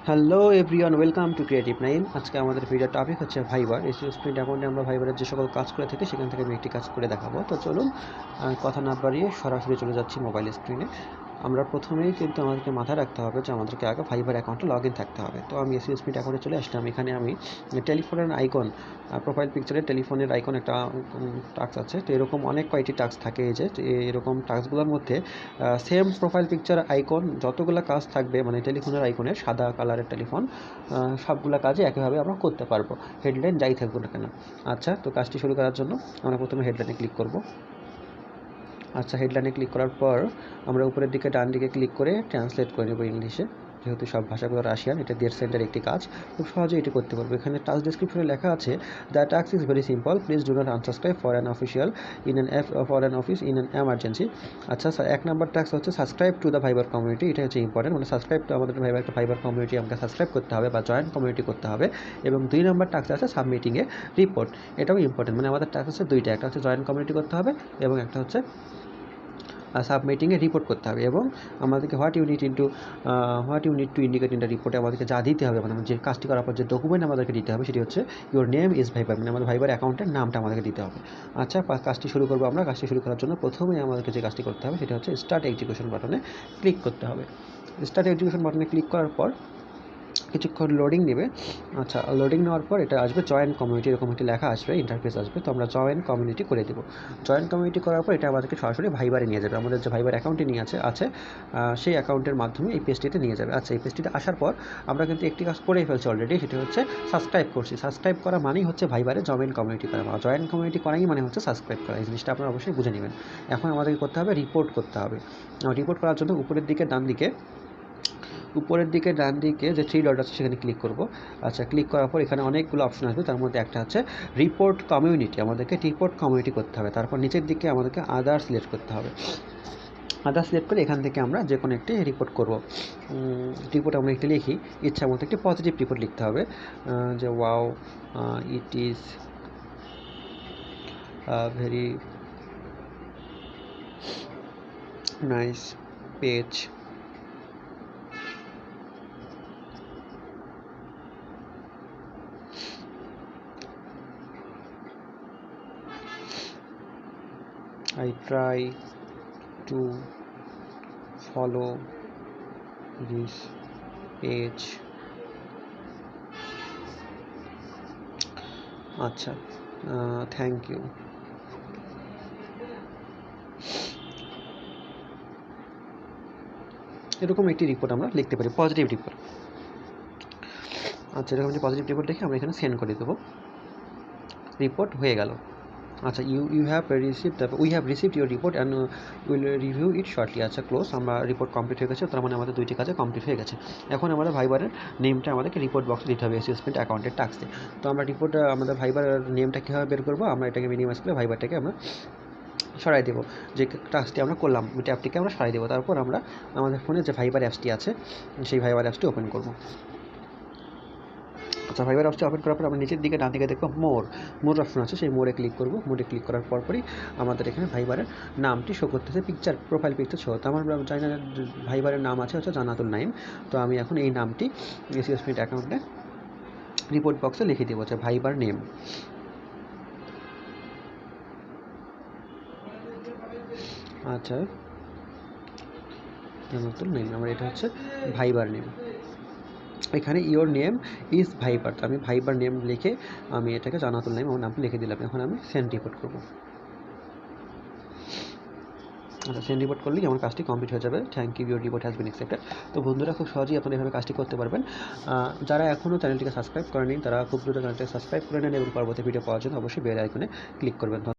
Hello everyone, welcome to creative Naim. আজকে আমাদের video topic হচ্ছে ভাইবার। এই সিওস্প্রিন্ট অ্যাকাউন্টে আমরা ভাইবারের যে সকল কাজ করে থাকি সেখান থেকে আমি একটি কাজ করে দেখাবো। তো চলুন কথা না বাড়িয়ে সরাসরি চলে যাচ্ছি মোবাইল স্ক্রিনে। আমরা প্রথমেই কিন্তু আমাদেরকে মাথায় রাখতে হবে যে আমাদেরকে আগে ভাইবার অ্যাকাউন্টে লগ ইন থাকতে হবে। তো আমি সিওস্প্রিন্ট অ্যাকাউন্টে চলে আসলাম। এখানে আমি টেলিফোনের আইকন, প্রোফাইল পিকচারে টেলিফোনের আইকন একটা টাস্ক আছে। তো এরকম অনেক কয়টি টাস্ক থাকে। এই যে এরকম টাস্কগুলোর মধ্যে সেম প্রোফাইল পিকচার আইকন যতগুলো কাজ থাকবে, মানে টেলিফোনের আইকনের সাদা কালারের টেলিফোন, সবগুলো কাজে একইভাবে আমরা করতে পারবো, হেডলাইন যাই থাকবো না কেন। আচ্ছা, তো কাজটি শুরু করার জন্য আমরা প্রথমে হেডলাইনে ক্লিক করব। আচ্ছা, হেডলাইনে ক্লিক করার পর আমরা উপরের দিকে ডান দিকে ক্লিক করে ট্রান্সলেট করে নেব ইংলিশে। যেহেতু সব ভাষাগুলো রাশিয়ান, এটা দেড় সেন্টার একটি কাজ, খুব সহজে এটি করতে পারবো। এখানে টাস্ক ডেসক্রিপশনে লেখা আছে, the task is very simple, please do not unsubscribe for an official in an office in an emergency. আচ্ছা, এক নাম্বার টাস্ক হচ্ছে সাবস্ক্রাইব টু দ্য ভাইবার কমিউনিটি। এটা হচ্ছে ইম্পর্টেন্ট, মানে সাবস্ক্রাইব টু আমাদের একটা ভাইবার কমিউনিটি আমাকে সাবস্ক্রাইব করতে হবে বা জয়েন্ট কমিউনিটি করতে হবে। এবং 2 নম্বর টাস্ক আছে সাবমিটিংয়ে রিপোর্ট। এটাও ইম্পর্টেন্ট, মানে আমাদের টাস্ক হচ্ছে দুইটা, একটা হচ্ছে জয়েন্ট কমিউনিটি করতে হবে এবং একটা হচ্ছে সাবমিটিংয়ে রিপোর্ট করতে হবে। এবং আমাদেরকে what you need to indicate in the রিপোর্টে আমাদেরকে যা দিতে হবে, মানে যে কাজটি করার পর যে ডকুমেন্ট আমাদেরকে দিতে হবে সেটি হচ্ছে ইউর নেম ইজ ভাইবার, মানে আমাদের ভাইবার অ্যাকাউন্টের নামটা আমাদেরকে দিতে হবে। আচ্ছা, কাজটি শুরু করবো আমরা। কাজটি শুরু করার জন্য প্রথমেই আমাদেরকে যে কাজটি করতে হবে সেটা হচ্ছে স্টার্ট এক্সিকিউশন বাটনে ক্লিক করতে হবে। স্টার্ট এক্সিকিউশন বাটনে ক্লিক করার পর কিছুক্ষণ লোডিং নেবে। আচ্ছা, লোডিং নেওয়ার পর এটা আসবে জয়েন্ট কমিউনিটি, এরকম একটি লেখা আসবে, ইন্টারফেস আসবে। তো আমরা জয়েন্ট কমিউনিটি করে দেবো। জয়েন্ট কমিউনিটি করার পর এটা আমাদেরকে সরাসরি ভাইবারে নিয়ে যাবে, আমাদের যে ভাইবার অ্যাকাউন্টে নিয়ে আছে সেই অ্যাকাউন্টের মাধ্যমে এই পেজটিতে নিয়ে যাবে। আচ্ছা, এই পেজটিতে আসার পর আমরা কিন্তু একটি কাজ করেই ফেলছি অলরেডি, সেটি হচ্ছে সাবস্ক্রাইব করছি। সাবস্ক্রাইব করা মানেই হচ্ছে ভাইবারে জয়েন্ট কমিউনিটি করা, বা জয়েন্ট কমিউনিটি করাই মানে হচ্ছে সাবস্ক্রাইব করা। এই জিনিসটা আপনারা অবশ্যই বুঝে নেবেন। এখন আমাদেরকে করতে হবে রিপোর্ট করতে হবে। রিপোর্ট করার জন্য উপরের দিকে ডান দিকে যে 3 ডট আছে সেখানে ক্লিক করব। আচ্ছা, ক্লিক করার পর এখানে অনেকগুলো অপশন আসবে, তার মধ্যে একটা আছে রিপোর্ট কমিউনিটি। আমাদেরকে রিপোর্ট কমিউনিটি করতে হবে। তারপর নিচের দিকে আমাদেরকে আদার সিলেক্ট করতে হবে। আদার সিলেক্ট করে এখান থেকে আমরা যে কোনো একটি রিপোর্ট করব। রিপোর্ট আমরা একটি লিখি, ইচ্ছা মতো একটি পজিটিভ রিপোর্ট লিখতে হবে, যে wow it is very nice page, I try to follow this page. আচ্ছা, থ্যাংক ইউ। এরকম একটি রিপোর্ট আমরা লিখতে পারি, পজিটিভ রিপোর্ট। আচ্ছা, এরকম একটি পজিটিভ রিপোর্ট লিখে আমরা এখানে সেন্ড করে দেবো। রিপোর্ট হয়ে গেল। আচ্ছা, we have received your report and will review it shortly. আচ্ছা, ক্লোজ। আমরা রিপোর্ট কমপ্লিট হয়ে গেছে, তার মানে আমাদের দুইটি কাজে কমপ্লিট হয়ে গেছে। এখন আমাদের ভাইবারের নেমটা আমাদেরকে রিপোর্ট বক্সে দিতে হবে, সিওস্প্রিন্ট অ্যাকাউন্টের টাস্কে। তো আমরা আমাদের ভাইবারের নেমটা কীভাবে বের করবো, আমরা এটাকে মিনিমাইজ করে ভাইবারটাকে আমরা সরাই দেবো। যে টাস্কটি আমরা করলাম ওই ট্যাবটিকে আমরা সরাই দেবো। তারপর আমরা আমাদের ফোনে যে ভাইবার অ্যাপসটি আছে সেই ভাইবার অ্যাপসটি ওপেন করবো। আচ্ছা, ভাইবার অপশন ওপেন করার পর আমরা নিচের দিকে ডান দিকে দেখবো মোর অপশন আছে, সেই মোড়ে ক্লিক করবো। মোড়ে ক্লিক করার পরই আমাদের এখানে ভাইবারের নামটি শো করতেছে, প্রোফাইল পিকচার শো। তো আমার জানি না ভাইবারের নাম আছে হচ্ছে জান্নাতুল নাইম। তো আমি এখন এই নামটি সিওস্প্রিন্ট অ্যাকাউন্টে রিপোর্ট বক্সে লিখে দেবো, যে ভাইবার নেম। আচ্ছা, জান্নাতুল নাইম, আমার এটা হচ্ছে ভাইবার নেম। এখানে ইওর নেম ইজ ভাইবার, তো আমি ভাইবার নেম লিখে আমি এটাকে জান্নাতুল নাইম আমার নামটা লিখে দিলাম। এখন আমি সেন্ড রিপোর্ট করবো। আচ্ছা, সেন্ড রিপোর্ট করলেই আমার কাজটি কমপ্লিট হয়ে যাবে। Thank you, your report has been accepted. তো বন্ধুরা, খুব সহজেই আপনারা এভাবে কাজটি করতে পারবেন। যারা এখনও চ্যানেলটিকে সাবস্ক্রাইব করেনি তারা খুব দ্রুত চ্যানেলটিকে সাবস্ক্রাইব করে নেন এবং পরবর্তী ভিডিও পাওয়ার জন্য অবশ্যই বেল আইকনে ক্লিক করবেন।